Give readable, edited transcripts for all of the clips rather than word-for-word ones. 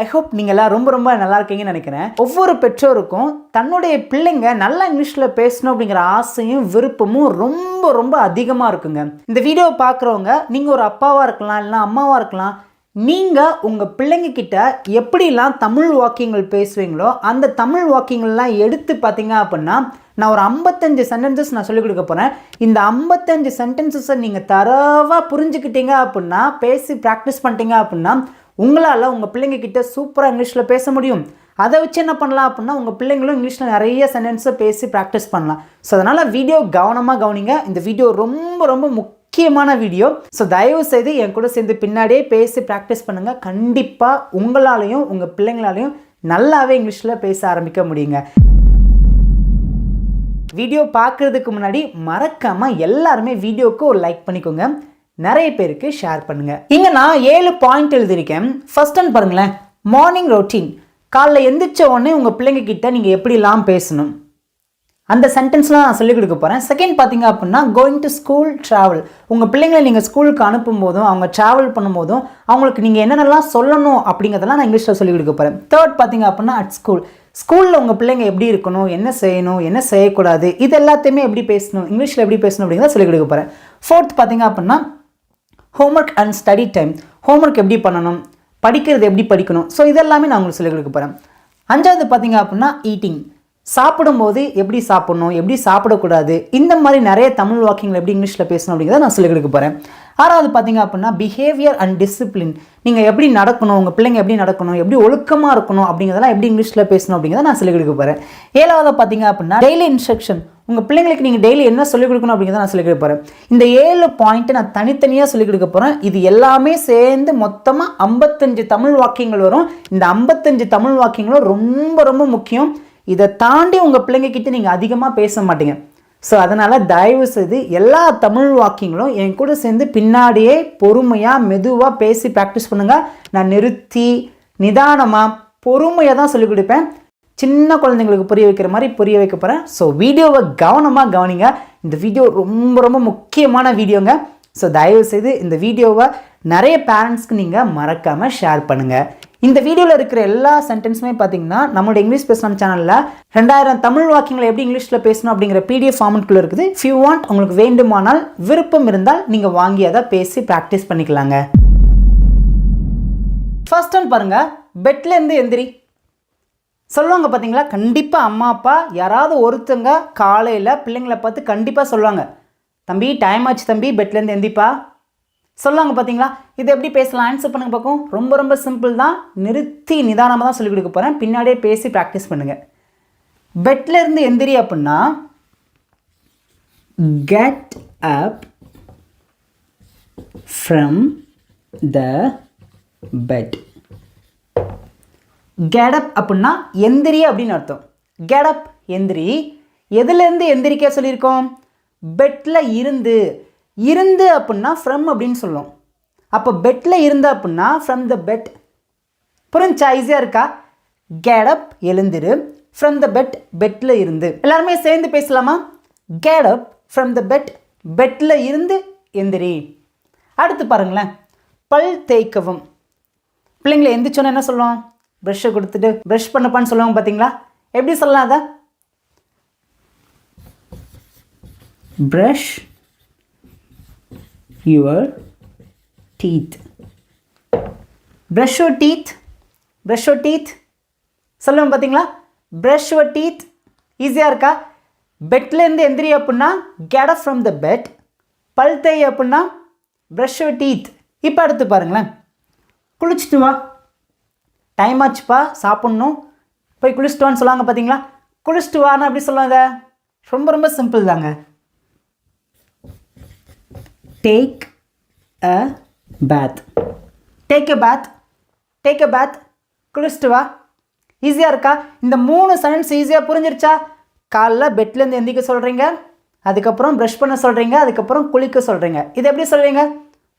I hope நீங்கள் எல்லாம் ரொம்ப ரொம்ப நல்லா இருக்கீங்கன்னு நினைக்கிறேன். ஒவ்வொரு பெற்றோருக்கும் தன்னுடைய பிள்ளைங்க நல்லா இங்கிலீஷில் பேசணும் அப்படிங்கிற ஆசையும் விருப்பமும் ரொம்ப ரொம்ப அதிகமாக இருக்குங்க. இந்த வீடியோவை பார்க்குறவங்க நீங்கள் ஒரு அப்பாவாக இருக்கலாம், இல்லைனா அம்மாவாக இருக்கலாம். நீங்கள் உங்கள் பிள்ளைங்க கிட்ட எப்படிலாம் தமிழ் வாக்கியங்கள் பேசுவீங்களோ அந்த தமிழ் வாக்கியங்கள்லாம் எடுத்து பார்த்தீங்க அப்படின்னா, நான் ஒரு 55 சென்டென்சஸ் நான் சொல்லிக் கொடுக்க போகிறேன். இந்த 55 சென்டென்சஸை நீங்கள் தரவாக புரிஞ்சுக்கிட்டீங்க அப்படின்னா, பேசி ப்ராக்டிஸ் பண்ணிட்டீங்க அப்படின்னா, உங்களால் உங்கள் பிள்ளைங்க கிட்ட சூப்பராக இங்கிலீஷில் பேச முடியும். அதை வச்சு என்ன பண்ணலாம் அப்படின்னா, உங்கள் பிள்ளைங்களும் இங்கிலீஷில் நிறைய சென்டென்ஸை பேசி ப்ராக்டிஸ் பண்ணலாம். ஸோ அதனால் வீடியோ கவனமாக கவனிங்க. இந்த வீடியோ ரொம்ப ரொம்ப முக்கியமான வீடியோ. ஸோ தயவு செய்து என் கூட சேர்ந்து பின்னாடியே பேசி ப்ராக்டிஸ் பண்ணுங்கள். கண்டிப்பாக உங்களாலையும் உங்கள் பிள்ளைங்களாலையும் நல்லாவே இங்கிலீஷில் பேச ஆரம்பிக்க முடியுங்க. வீடியோ பார்க்குறதுக்கு முன்னாடி மறக்காமல் எல்லாருமே வீடியோவுக்கு ஒரு லைக் பண்ணிக்கோங்க. நிறைய பேருக்கு ஷேர் பண்ணுங்கள். இங்கே நான் 7 பாயிண்ட் எழுதியிருக்கேன். ஃபர்ஸ்ட் ஒன் பாருங்களேன், மார்னிங் ரொட்டீன். காலைல எந்திரிச்ச உடனே உங்கள் பிள்ளைங்க கிட்ட நீங்கள் எப்படிலாம் பேசணும் அந்த சென்டென்ஸ்லாம் நான் சொல்லிக் கொடுக்க போகிறேன். செகண்ட் பார்த்தீங்க அப்படின்னா, கோயிங் டு ஸ்கூல் ட்ராவல். உங்கள் பிள்ளைங்களை நீங்கள் ஸ்கூலுக்கு அனுப்பும் போதும் அவங்க ட்ராவல் பண்ணும்போதும் அவங்களுக்கு நீங்கள் என்னென்னலாம் சொல்லணும் அப்படிங்கிறதெல்லாம் நான் இங்கிலீஷில் சொல்லிக் கொடுக்க போகிறேன். தேர்ட் பார்த்தீங்க அப்படின்னா, அட் ஸ்கூலில் உங்கள் பிள்ளைங்க எப்படி இருக்கணும், என்ன செய்யணும், என்ன செய்யக்கூடாது, இது எல்லாத்தையுமே எப்படி பேசணும், இங்கிலீஷில் எப்படி பேசணும் அப்படிங்கிறத சொல்லிக் கொடுக்க போகிறேன். ஃபோர்த் பார்த்தீங்க அப்படின்னா, homework and study time. Homework எப்படி பண்ணணும், படிக்கிறது எப்படி படிக்கணும், ஸோ இதெல்லாமே நான் உங்களுக்கு சொல்லிக் கொடுக்க போகிறேன். அஞ்சாவது பார்த்தீங்க அப்படின்னா, ஈட்டிங். சாப்பிடும்போது எப்படி சாப்பிடணும், எப்படி சாப்பிடக்கூடாது, இந்த மாதிரி நிறைய தமிழ் வாக்கியங்கள் எப்படி இங்கிலீஷில் பேசணும் அப்படிங்கிறத நான் சொல்லிக் கொடுக்க போகிறேன். ஆறாவது பார்த்தீங்க அப்படின்னா, பிஹேவியர் அண்ட் டிசிப்ளின். நீங்கள் எப்படி நடக்கணும், உங்கள் பிள்ளைங்க எப்படி நடக்கணும், எப்படி ஒழுக்கமாக இருக்கணும் அப்படிங்கிறதெல்லாம் எப்படி இங்கிலீஷில் பேசணும் அப்படிங்கிறத நான் சொல்லிக் கொடுக்க போகிறேன். ஏழாவது பார்த்தீங்க அப்படின்னா, டெய்லி இன்ஸ்ட்ரக்ஷன். உங்கள் பிள்ளைங்களுக்கு நீங்கள் டெய்லி என்ன சொல்லிக் கொடுக்கணும் அப்படிங்கிறத நான் சொல்லிக் கொடுக்க போகிறேன். இந்த 7 பாயிண்ட்டை நான் தனித்தனியாக சொல்லிக் கொடுக்க போகிறேன். இது எல்லாமே சேர்ந்து மொத்தமாக 55 தமிழ் வாக்கியங்கள் வரும். இந்த 55 தமிழ் வாக்கியங்களும் ரொம்ப ரொம்ப முக்கியம். இதை தாண்டி உங்கள் பிள்ளைங்க கிட்ட நீங்கள் அதிகமாக பேச மாட்டீங்க. ஸோ அதனால் தயவு செய்து எல்லா தமிழ் வாக்கியங்களும் என் கூட சேர்ந்து பின்னாடியே பொறுமையாக மெதுவாக பேசி ப்ராக்டிஸ் பண்ணுங்கள். நான் நிறுத்தி நிதானமாக பொறுமையாக தான் சொல்லிக் கொடுப்பேன். சின்ன குழந்தைங்களுக்கு புரிய வைக்கிற மாதிரி புரிய வைக்க போகிறேன். ஸோ வீடியோவை கவனமாக கவனிங்க. இந்த வீடியோ ரொம்ப ரொம்ப முக்கியமான வீடியோங்க. ஸோ தயவு செய்து இந்த வீடியோவை நிறைய பேரண்ட்ஸ்க்கு நீங்கள் மறக்காமல் ஷேர் பண்ணுங்கள். இந்த வீடியோவில் இருக்கிற எல்லா சென்டென்ஸுமே பார்த்தீங்கன்னா நம்மளோட இங்கிலீஷ் பேசலாம் சேனலில் 2000 தமிழ் வாக்கியங்களை எப்படி இங்கிலீஷில் பேசணும் அப்படிங்கிற PDF ஃபார்மெட்டுக்குள்ளே இருக்குது. இஃப் யூ வாண்ட், உங்களுக்கு வேண்டுமானால் விருப்பம் இருந்தால் நீங்கள் வாங்கி அதை பேசி ப்ராக்டிஸ் பண்ணிக்கலாங்க. ஃபர்ஸ்ட் ஒன் பாருங்கள், பெட்லேருந்து எந்திரி சொல்லுவாங்க பார்த்தீங்களா. கண்டிப்பாக அம்மா அப்பா யாராவது ஒருத்தங்க காலையில் பிள்ளைங்களை பார்த்து கண்டிப்பாக சொல்லுவாங்க, தம்பி டைம் ஆச்சு தம்பி, பெட்லேருந்து எந்திப்பா சொல்லுவாங்க பார்த்தீங்களா. இது எப்படி பேசலாம், ஆன்சர் பண்ணுங்க பார்க்கும். ரொம்ப ரொம்ப சிம்பிள் தான். நிறுத்தி நிதானமாக தான் சொல்லிக் கொடுக்க போகிறேன். பின்னாடியே பேசி ப்ராக்டிஸ் பண்ணுங்கள். பெட்லேருந்து எந்திரி அப்படின்னா, get up from the bed. Get up அப்படின்னா எந்திரி அப்படின்னு அர்த்தம். கெட் அப் எந்திரி. எதுலேருந்து எந்திரிக்க சொல்லியிருக்கோம், பெட்டில் இருந்து. இருந்து அப்படின்னா ஃப்ரம் அப்படின்னு சொல்லும். அப்போ பெட்டில் இருந்து அப்படின்னா ஃப்ரம் த பெட். புரிஞ்சா, ஈஸியாக இருக்கா. கெட் அப் எழுந்திரு, ஃப்ரம் த பெட் பெட்டில் இருந்து. எல்லாருமே சேர்ந்து பேசலாமா. Get up from the bed, பெட்டில் இருந்து எந்திரி. அடுத்து பாருங்களேன், பல் தேய்க்கவும். பிள்ளைங்களை எந்திரிச்சோன்னா என்ன சொல்லுவோம், ப்ரஷ்ஷை கொடுத்துட்டு ப்ரஷ் பண்ணப்பான்னு சொல்லுவாங்க பார்த்தீங்களா. எப்படி சொல்லலாம் அதை, brush your teeth. Brush your teeth, brush your teeth சொல்லுவோம் பார்த்தீங்களா. ப்ரஷ் யுவர் டீத் ஈஸியாக இருக்கா. பெட்லேருந்து எந்திரி அப்படின்னா get up from the bed. பல் தேய் அப்படின்னா ப்ரஷ் யுவர் டீத். இப்போ அடுத்து பாருங்களேன், குளிச்சுட்டு வா, டைம் ஆச்சுப்பா சாப்பிட்ணும், போய் குளிச்சுட்டு வான்னு சொல்லுவாங்க பார்த்தீங்களா. குளிச்சுட்டு வான்னு அப்படி சொல்லுவாங்க. ரொம்ப ரொம்ப சிம்பிள் தாங்க. Take a bath. Take a bath, take a bath, குளிச்சுட்டு வா. ஈஸியாக இருக்கா. இந்த 3 சென்டென்ஸ் ஈஸியாக புரிஞ்சிருச்சா. காலைல பெட்லேருந்து எந்திரிக்க சொல்கிறீங்க, அதுக்கப்புறம் ப்ரஷ் பண்ண சொல்கிறீங்க, அதுக்கப்புறம் குளிக்க சொல்கிறீங்க. இது எப்படி சொல்கிறீங்க,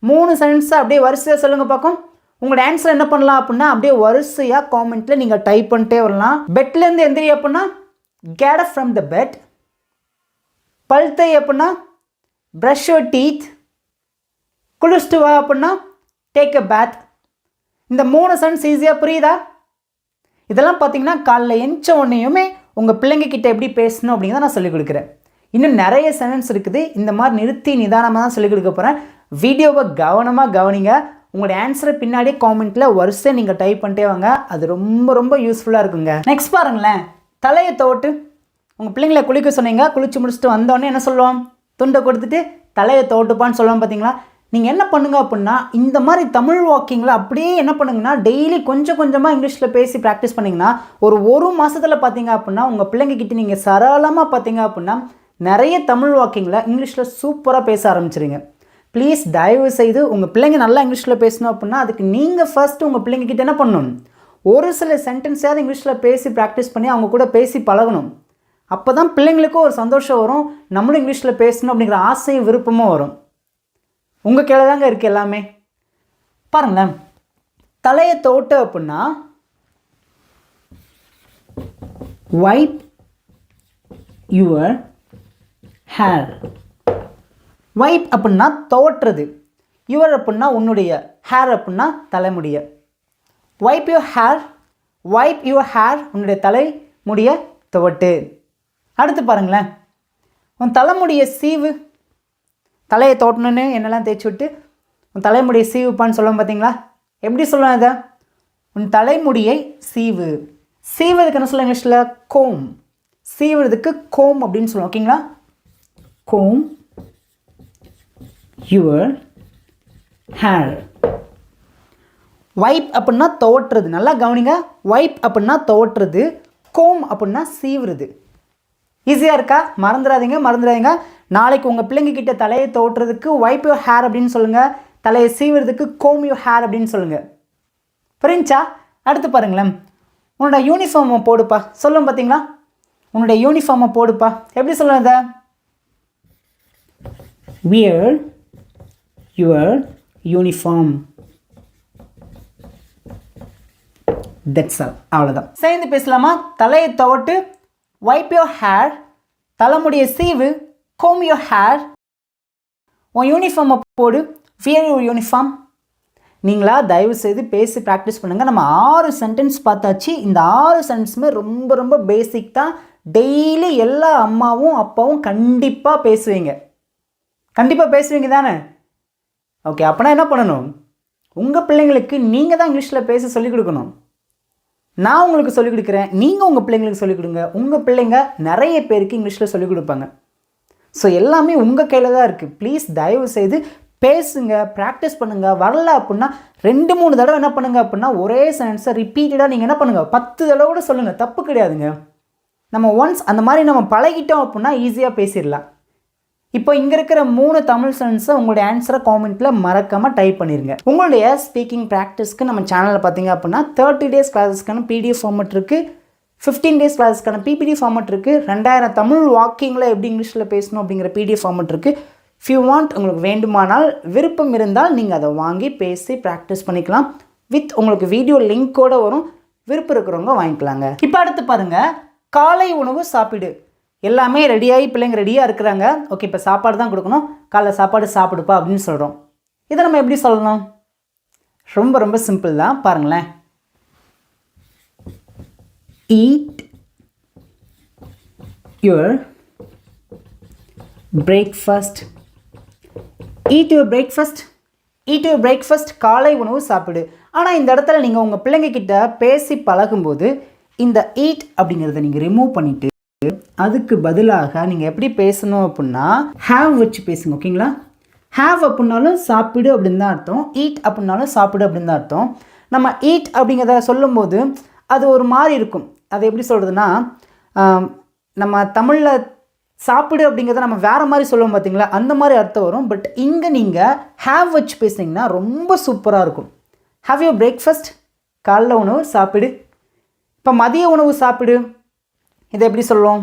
3 சென்டென்ஸை அப்படியே வரிசையாக சொல்லுங்கள் பார்க்கும். உங்களோட ஆன்சர் என்ன பண்ணலாம் அப்படின்னா, அப்படியே வரிசையாக காமெண்ட்டில் நீங்கள் டைப் பண்ணிட்டே வரலாம். பெட்லேருந்து எந்திரி அப்படின்னா get up from the bed. பல் தேய் அப்படின்னா ப்ரஷ் யுவர் டீத். குளிச்சுட்டு வா அப்படின்னா டேக் அ பேத். இந்த 3 சென்டென்ஸ் ஈஸியாக புரியுதா? இதெல்லாம் பார்த்தீங்கன்னா காலைல எஞ்ச உடனேயுமே உங்கள் பிள்ளைங்க கிட்ட எப்படி பேசணும் அப்படிங்கிறத நான் சொல்லிக் கொடுக்குறேன். இன்னும் நிறைய சென்டென்ஸ் இருக்குது. இந்த மாதிரி நிறுத்தி நிதானமாக தான் சொல்லிக் கொடுக்க போகிறேன். வீடியோவை கவனமாக கவனிங்க. உங்களோட ஆன்சரை பின்னாடியே காமெண்ட்டில் வரிசை நீங்கள் டைப் பண்ணிட்டே வாங்க. அது ரொம்ப ரொம்ப யூஸ்ஃபுல்லாக இருக்குங்க. நெக்ஸ்ட் பாருங்களேன், தலையை தோட்டு. உங்கள் பிள்ளைங்களை குளிக்க சொன்னீங்க, குளிச்சு முடிச்சுட்டு வந்தோடனே என்ன சொல்லுவோம்? துண்டை கொடுத்துட்டு தலையை தோட்டுப்பான்னு சொல்லுவோம் பார்த்தீங்களா? நீங்கள் என்ன பண்ணுங்க அப்படின்னா, இந்த மாதிரி தமிழ் வாக்கிங்கில் அப்படியே என்ன பண்ணுங்கன்னா, டெய்லி கொஞ்சம் கொஞ்சமாக இங்கிலீஷில் பேசி ப்ராக்டிஸ் பண்ணிங்கன்னா ஒரு மாதத்தில் பார்த்தீங்க அப்படின்னா உங்கள் பிள்ளைங்கக்கிட்ட நீங்கள் சரளமாக பார்த்தீங்க அப்படின்னா நிறைய தமிழ் வாக்கிங்கில் இங்கிலீஷில் சூப்பராக பேச ஆரம்பிச்சிருங்க. ப்ளீஸ் தயவு செய்து உங்கள் பிள்ளைங்க நல்லா இங்கிலீஷில் பேசணும் அப்படின்னா அதுக்கு நீங்கள் ஃபஸ்ட்டு உங்கள் பிள்ளைங்கக்கிட்ட என்ன பண்ணணும்? ஒரு சில சென்டென்ஸாவது இங்கிலீஷில் பேசி ப்ராக்டிஸ் பண்ணி அவங்க கூட பேசி பழகணும். அப்போ தான் பிள்ளைங்களுக்கும் ஒரு சந்தோஷம் வரும், நம்மளும் இங்கிலீஷில் பேசணும் அப்படிங்கிற ஆசையும் விருப்பமும் வரும். உங்கள் கீழே தாங்க இருக்குது எல்லாமே. பாருங்களேன், தலையை தோட்டு அப்படின்னா வைப் யுவர் ஹேர். வைப் அப்படின்னா தோற்றுறது, யுவர் அப்படின்னா உன்னுடைய, ஹேர் அப்படின்னா தலைமுடிய. Wipe your hair, wipe your hair, உன்னுடைய தலைமுடிய துவட்டு. அடுத்து பாருங்களேன், உன் தலைமுடிய சீவு. தலையை தோட்டணுன்னு என்னெல்லாம் தேய்ச்சி விட்டு உன் தலைமுடியை சீவுப்பான்னு சொல்லுவோம் பார்த்தீங்களா? எப்படி சொல்லுவேன் அதை? உன் தலைமுடியை சீவு. சீவுறதுக்கு என்ன சொல்ல இங்கிலீஷில்? கோம். சீவுறதுக்கு கோம் அப்படின்னு சொல்லுவோம். ஓகேங்களா? Kom your hair. வைப் அப்படின்னா தோற்றுறது. நல்லா கவனிங்க. வைப் அப்படின்னா தோற்றுறது, கோம் அப்படின்னா சீவுறது. ஈஸியாக இருக்கா? மறந்துடாதீங்க. நாளைக்கு உங்கள் பிள்ளைங்க கிட்ட தலையை தோற்றுறதுக்கு வைப் யுவர் ஹேர் அப்படின்னு சொல்லுங்கள், தலையை சீவுறதுக்கு கோம் யுவர் ஹேர் அப்படின்னு சொல்லுங்கள். புரிஞ்சா? அடுத்து பாருங்களேன், உன்னோட யூனிஃபார்மை போடுப்பா சொல்லும் பார்த்தீங்களா? உன்னுடைய யூனிஃபார்மை போடுப்பா. எப்படி சொல்லுவேன் இதை? Wear your uniform. That's all. அவ்வளோதான். சேர்ந்து பேசலாமா? தலையை தோட்டு, வைப் யுவர் ஹேர், தலைமுடிய சீவு, கோம் யுவர் ஹேர், உன் யூனிஃபார்மை போடு, வியர் யுவர் யூனிஃபார்ம். நீங்களா தயவு செய்து பேசி ப்ராக்டிஸ் பண்ணுங்கள். நம்ம 6 சென்டென்ஸ் பார்த்தாச்சு. இந்த 6 சென்டென்ஸுமே ரொம்ப ரொம்ப பேசிக் தான். டெய்லி எல்லா அம்மாவும் அப்பாவும் கண்டிப்பாக பேசுவீங்க. கண்டிப்பாக பேசுவீங்க தானே? ஓகே, அப்போனா என்ன பண்ணணும்? உங்கள் பிள்ளைங்களுக்கு நீங்கள் தான் இங்கிலீஷில் பேச சொல்லிக் கொடுக்கணும். நான் உங்களுக்கு சொல்லிக் கொடுக்குறேன், நீங்கள் உங்கள் பிள்ளைங்களுக்கு சொல்லிக் கொடுங்க. உங்கள் பிள்ளைங்க நிறைய பேருக்கு இங்கிலீஷில் சொல்லிக் கொடுப்பாங்க. ஸோ எல்லாமே உங்கள் கையில் தான் இருக்குது. ப்ளீஸ் தயவு செய்து பேசுங்க, ப்ராக்டிஸ் பண்ணுங்கள். வரல அப்படின்னா 2-3 தடவை என்ன பண்ணுங்கள் அப்படின்னா ஒரே சென்டென்ஸை ரிப்பீட்டடாக நீங்கள் என்ன பண்ணுங்கள் 10 தடவை கூட சொல்லுங்கள், தப்பு கிடையாதுங்க. நம்ம ஒன்ஸ் அந்த மாதிரி நம்ம பழகிட்டோம் அப்படின்னா ஈஸியாக பேசிடலாம். இப்போ இங்கே இருக்கிற 3 தமிழ் சென்டென்ஸை உங்களுடைய ஆன்சரை காமெண்ட்டில் மறக்காமல் டைப் பண்ணிடுங்க. உங்களுடைய ஸ்பீக்கிங் ப்ராக்டிஸ்க்கு நம்ம சேனலில் பார்த்தீங்க அப்படின்னா 30 டேஸ் கிளாஸஸ்க்கான பிடிஎஃப் ஃபார்மெட் இருக்குது, 15 டேஸ் கிளாஸஸ்க்கான பிபிடி ஃபார்மெட் இருக்குது, 2000 தமிழ் வாக்கிங்கில் எப்படி இங்கிலீஷில் பேசணும் அப்படிங்கிற பிடிஎஃப் ஃபார்மெட் இருக்குது. இஃப் யூ வாண்ட், உங்களுக்கு வேண்டுமானால் விருப்பம் இருந்தால் நீங்கள் அதை வாங்கி பேசி ப்ராக்டிஸ் பண்ணிக்கலாம். வித் உங்களுக்கு வீடியோ லிங்க்கோடு வரும், விருப்பம் இருக்கிறவங்க வாங்கிக்கலாங்க. இப்போ அடுத்து பாருங்கள், காலை உணவு சாப்பிடு. எல்லாமே ரெடியாகி பிள்ளைங்க ரெடியாக இருக்கிறாங்க. ஓகே, இப்போ சாப்பாடு தான் கொடுக்கணும், காலைல சாப்பாடு சாப்பிடுப்பா அப்படின்னு சொல்கிறோம். இதை நம்ம எப்படி சொல்லணும்? ரொம்ப ரொம்ப சிம்பிள் தான். பாருங்களேன், eat your breakfast. eat your breakfast. eat your breakfast. காலை உணவு சாப்பிடு. ஆனால் இந்த இடத்துல நீங்கள் உங்கள் பிள்ளைங்க கிட்ட பேசி பழகும்போது இந்த eat அப்படிங்கிறத நீங்கள் ரிமூவ் பண்ணிவிட்டு அதுக்கு பதிலாக நீங்கள் எப்படி பேசணும் அப்படின்னா have வச்சு பேசுங்க. ஓகேங்களா? have அப்படின்னாலும் சாப்பிடு அப்படின்னு தான் அர்த்தம், eat அப்படின்னாலும் சாப்பிடு அப்படின்னு தான் அர்த்தம். நம்ம eat அப்படிங்கிறத சொல்லும்போது அது ஒரு மாதிரி இருக்கும். அது எப்படி சொல்கிறதுனா, நம்ம தமிழில் சாப்பிடு அப்படிங்கிறத நம்ம வேறு மாதிரி சொல்லுவோம் பார்த்தீங்களா, அந்த மாதிரி அர்த்தம் வரும். பட் இங்கே நீங்கள் ஹேவ் வச்சு பேசுனீங்கன்னா ரொம்ப சூப்பராக இருக்கும். ஹாவ் யூ பிரேக்ஃபாஸ்ட், காலைல உணவு சாப்பிடு. இப்போ மதிய உணவு சாப்பிடு, இதை எப்படி சொல்லுவோம்?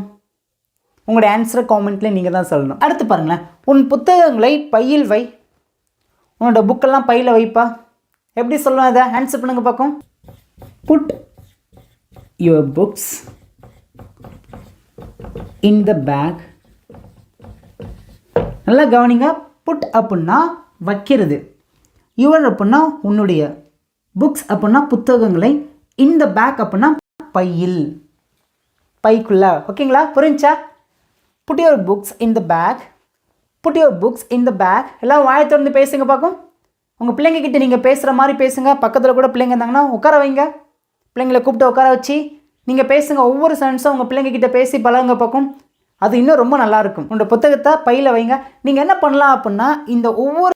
உங்களுடைய ஆன்சரை காமெண்ட்லேயே நீங்கள் தான் சொல்லணும். அடுத்து பாருங்களேன், உன் புத்தகங்களை பையில் வை. உன்னோட புக்கெல்லாம் பையில் வைப்பா. எப்படி சொல்லுவோம்? இதை ஆன்சர் பண்ணுங்க பார்க்கும். Put your books in the bag. நல்லா கவனிங்க. புட் அப்படின்னா வைக்கிறது, யுவர் அப்படின்னா உன்னுடைய, புக்ஸ் அப்படின்னா புத்தகங்களை, இந்த பேக் அப்படின்னா பையில், பைக்குள்ள. ஓகேங்களா, புரிஞ்சா? Put your books in the bag, put your books in the bag. எல்லாம் வாயை திறந்து பேசுங்க பார்க்கும். உங்கள் பிள்ளைங்கக்கிட்ட நீங்கள் பேசுகிற மாதிரி பேசுங்க. பக்கத்தில் கூட பிள்ளைங்க இருந்தாங்கன்னா உட்கார வைங்க, பிள்ளைங்களை கூப்பிட்டு உட்கார வச்சு நீங்கள் பேசுங்க. ஒவ்வொரு சென்ஸும் உங்கள் பிள்ளைங்கக்கிட்ட பேசி பழகுங்க பார்க்கும். அது இன்னும் ரொம்ப நல்லாயிருக்கும். உங்களோட புத்தகத்தை பையில் வைங்க. நீங்கள் என்ன பண்ணலாம் அப்படின்னா, இந்த ஒவ்வொரு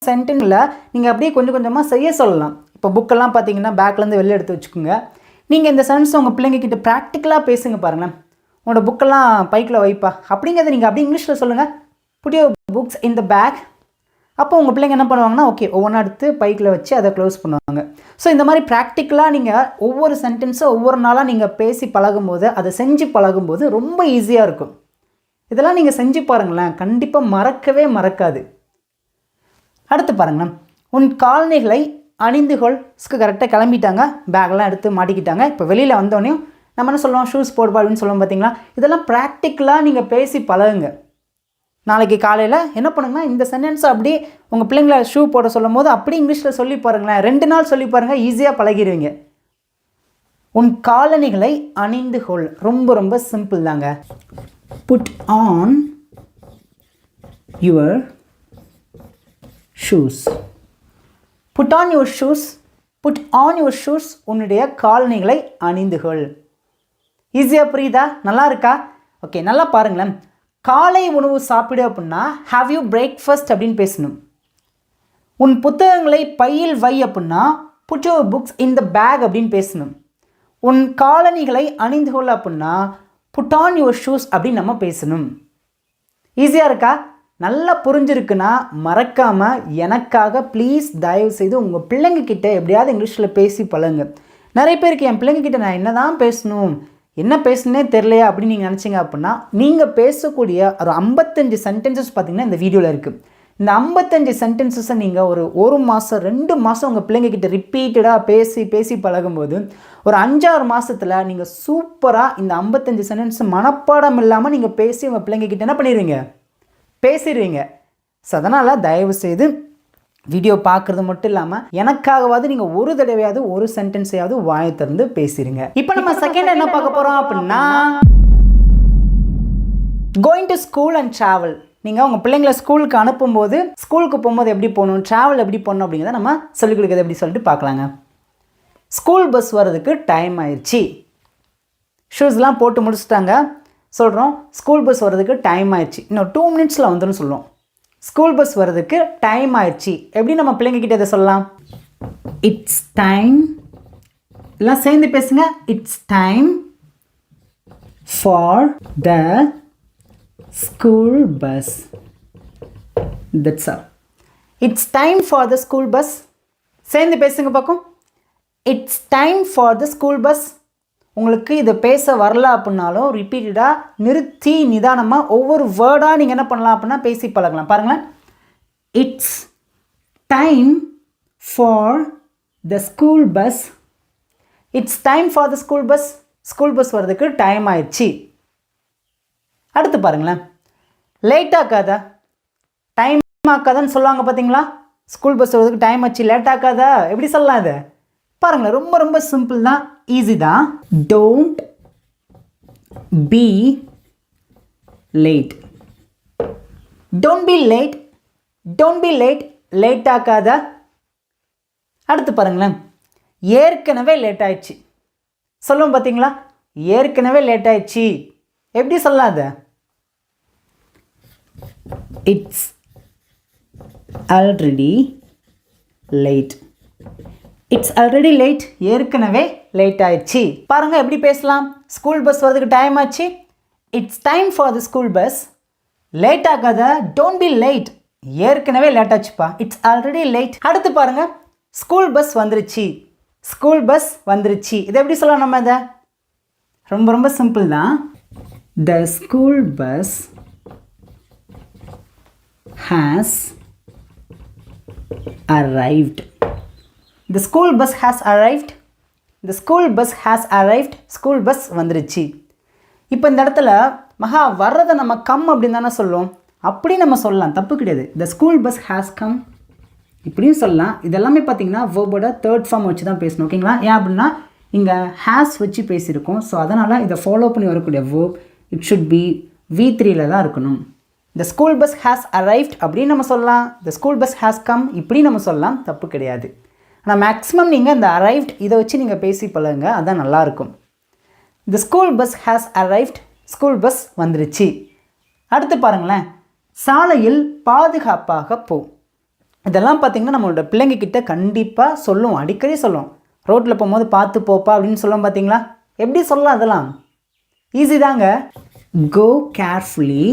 சென்டென்ஸில் நீங்கள் அப்படியே கொஞ்சம் கொஞ்சமாக செய்ய சொல்லலாம். இப்போ புக்கெல்லாம் பார்த்தீங்கன்னா பேக்லேருந்து வெளில எடுத்து வச்சுக்கோங்க. நீங்கள் இந்த சென்ஸ் உங்கள் பிள்ளைங்கக்கிட்ட ப்ராக்டிக்கலாக பேசுங்க பாருங்களேன். உங்களோட புக்கெல்லாம் பைக்கில் வைப்பா அப்படிங்கிறத நீங்கள் அப்படியே இங்கிலீஷில் சொல்லுங்கள். Put your books in the bag. அப்போ உங்கள் பிள்ளைங்க என்ன பண்ணுவாங்கன்னா, ஓகே ஒவ்வொன்றா எடுத்து பைக்கில் வச்சு அதை க்ளோஸ் பண்ணுவாங்க. ஸோ இந்த மாதிரி ப்ராக்டிக்கலாக நீங்கள் ஒவ்வொரு சென்டென்ஸை ஒவ்வொரு நாளாக நீங்கள் பேசி பழகும்போது, அதை செஞ்சு பழகும்போது ரொம்ப ஈஸியாக இருக்கும். இதெல்லாம் நீங்கள் செஞ்சு பாருங்களேன், கண்டிப்பாக மறக்கவே மறக்காது. அடுத்து பாருங்களேன், உன் காலணிகளை அணிந்துகொள். கரெக்டாக கிளம்பிட்டாங்க, பேக்லாம் எடுத்து மாட்டிக்கிட்டாங்க. இப்போ வெளியில் வந்தோடனே நம்ம என்ன சொல்லுவோம், ஷூஸ் போடுவா அப்படின்னு சொல்லுவோம் பார்த்தீங்களா. இதெல்லாம் ப்ராக்டிக்கலாக நீங்கள் பேசி பழகுங்க. நாளைக்கு காலையில் என்ன பண்ணுங்கன்னா, இந்த சென்டென்ஸை அப்படி உங்கள் பிள்ளைங்களை ஷூ போட சொல்லும் போது அப்படி இங்கிலீஷில் சொல்லி பாருங்களேன். 2 நாள் சொல்லி பாருங்கள், ஈஸியாக பழகிடுவீங்க. உன் காலணிகளை அணிந்து கொள். ரொம்ப ரொம்ப சிம்பிள் தாங்க. Put on your shoes. Put on your shoes. Put on your shoes. உன்னுடைய காலணிகளை அணிந்து கொள். ஈஸியாக புரியுதா? நல்லா இருக்கா? ஓகே, நல்லா பாருங்களேன். காலை உணவு சாப்பிடு அப்படின்னா ஹாவ் யூ பிரேக்ஃபாஸ்ட் அப்படின்னு பேசணும். உன் புத்தகங்களை பையில் வை அப்படின்னா put your books in the bag அப்படின்னு பேசணும். உன் காலணிகளை அணிந்து கொள்ள அப்படின்னா புட் ஆன் யுவர் ஷூஸ் அப்படின்னு நம்ம பேசணும். ஈஸியாக இருக்கா? நல்லா புரிஞ்சிருக்குன்னா மறக்காமல் எனக்காக ப்ளீஸ் தயவு செய்து உங்கள் பிள்ளைங்கக்கிட்ட எப்படியாவது இங்கிலீஷில் பேசி பழகுங்க. நிறைய பேருக்கு என் பிள்ளைங்கக்கிட்ட நான் என்ன தான் பேசணும், என்ன பேசுனே தெரியலையா அப்படின்னு நீங்கள் நினச்சிங்க அப்படின்னா, நீங்கள் பேசக்கூடிய ஒரு 55 சென்டென்சஸ் பார்த்திங்கன்னா இந்த வீடியோவில் இருக்குது. இந்த 55 சென்டென்சஸை நீங்கள் ஒரு மாதம் 2 மாதம் உங்கள் பிள்ளைங்கக்கிட்ட ரிப்பீட்டடாக பேசி பேசி பழகும்போது ஒரு 5-6 மாதத்தில் நீங்கள் சூப்பராக இந்த 55 சென்டென்ஸ் மனப்பாடம் இல்லாமல் நீங்கள் பேசி உங்கள் பிள்ளைங்கக்கிட்ட என்ன பண்ணிடுவீங்க, பேசிடுவீங்க. ஸோ அதனால் தயவுசெய்து வீடியோ பார்க்குறது மட்டும் இல்லாமல் எனக்காகவாது நீங்கள் ஒரு தடவையாவது ஒரு சென்டென்ஸையாவது வாயை திறந்து பேசிடுங்க. இப்போ நம்ம செகண்ட் என்ன பார்க்க போகிறோம் அப்படின்னா, going to school and travel. நீங்கள் உங்கள் பிள்ளைங்களை ஸ்கூலுக்கு அனுப்பும்போது, ஸ்கூலுக்கு போகும்போது எப்படி போகணும், ட்ராவல் எப்படி போகணும் அப்படிங்கிறத நம்ம சொல்லிக் கொடுக்குறது எப்படி சொல்லிட்டு பார்க்கலாங்க. ஸ்கூல் பஸ் வர்றதுக்கு டைம் ஆயிடுச்சு. ஷூஸ்லாம் போட்டு முடிச்சுட்டாங்க. சொல்கிறோம் ஸ்கூல் பஸ் வர்றதுக்கு டைம் ஆயிடுச்சு, இன்னும் 2 மினிட்ஸில் வந்துடும் சொல்லுவோம். ஸ்கூல் பஸ் வர்றதுக்கு டைம் ஆயிடுச்சு. எப்படி நம்ம பிள்ளைங்கக்கிட்ட இதை சொல்லலாம்? It's time. எல்லாம் சேர்ந்து பேசுங்க. It's time for the school bus. That's all. It's time for the school bus. சேர்ந்து பேசுங்க பார்க்கும். It's time for the school bus. உங்களுக்கு இதை பேச வரல அப்படின்னாலும் ரிப்பீட்டடாக நிறுத்தி நிதானமாக ஒவ்வொரு வேர்டாக நீங்கள் என்ன பண்ணலாம் அப்படின்னா பேசி பழகலாம். பாருங்களேன். It's time for the school bus. It's time for the school bus. School bus வர்றதுக்கு டைம் ஆயிடுச்சு. அடுத்து பாருங்களேன். லேட் ஆக்காத, டைம் ஆக்காதான்னு சொல்லுவாங்க பார்த்தீங்களா. ஸ்கூல் பஸ் வர்றதுக்கு டைம் ஆச்சு, லேட் ஆக்காத எப்படி சொல்லலாம் இதை? பாருங்களேன், ரொம்ப ரொம்ப சிம்பிள் தான், ஈஸி தான். Don't be late. Don't be late. Don't be late. Late ஆக்காத. அடுத்து பாருங்களேன். ஏற்கனவே லேட் ஆயிடுச்சு சொல்லுவோம் பார்த்தீங்களா. ஏற்கனவே லேட் ஆயிடுச்சு எப்படி சொல்லலாம் அதை? It's already late. It's already late. ஏற்கனவே லேட் ஆயிடுச்சு. பாருங்கள் எப்படி பேசலாம். ஸ்கூல் பஸ் வரதுக்கு டைம் ஆச்சு. It's time for the school bus. Late ஆகாத, டோன்ட் பி லேட். ஏற்கனவே லேட் ஆச்சுப்பா, இட்ஸ் ஆல்ரெடி லேட். அடுத்து பாருங்கள். ஸ்கூல் பஸ் வந்துருச்சு. ஸ்கூல் பஸ் வந்துருச்சு. இதை எப்படி சொல்லலாம் நம்ம? இதை ரொம்ப ரொம்ப சிம்பிள் தான். த school bus has arrived. The school bus has arrived. The school bus has arrived. School bus வந்துருச்சு. இப்போ இந்த இடத்துல மகா வர்றதை நம்ம கம் அப்படின்னு தானே சொல்லுவோம். அப்படி நம்ம சொல்லலாம், தப்பு கிடையாது. The school bus has come. இப்படியும் சொல்லலாம். இதெல்லாமே பார்த்தீங்கன்னா வேர்போட தேர்ட் ஃபார்ம் வச்சு தான் பேசணும். ஓகேங்களா? ஏன் அப்படின்னா இங்கே ஹேஸ் வச்சு பேசியிருக்கோம். ஸோ அதனால் இதை ஃபாலோ பண்ணி வரக்கூடிய வேர்ப் இட் ஷுட் பி V3ல தான் இருக்கணும். த ஸ்கூல் பஸ் ஹேஸ் அரைவ்ட் அப்படின்னு நம்ம சொல்லலாம். த ஸ்கூல் பஸ் ஹேஸ் கம் இப்படி நம்ம சொல்லலாம், தப்பு கிடையாது. ஆனால் மேக்ஸிமம் நீங்கள் இந்த அரைவ்ட் இதை வச்சு நீங்கள் பேசி பழகுங்க, அதுதான் நல்லாயிருக்கும். த school bus has arrived, school bus வந்துருச்சு. அடுத்து பாருங்களேன், சாலையில் பாதுகாப்பாக போ. இதெல்லாம் பார்த்திங்கன்னா நம்மளோட பிள்ளைங்கக்கிட்ட கண்டிப்பாக சொல்லுவோம், அடிக்கடி சொல்லுவோம். ரோட்டில் போகும்போது பார்த்து போப்பா அப்படின்னு சொல்லுவோம். பார்த்தீங்களா எப்படி சொல்லலாம்? அதெல்லாம் ஈஸி தாங்க. கோ கேர்ஃபுல்லி,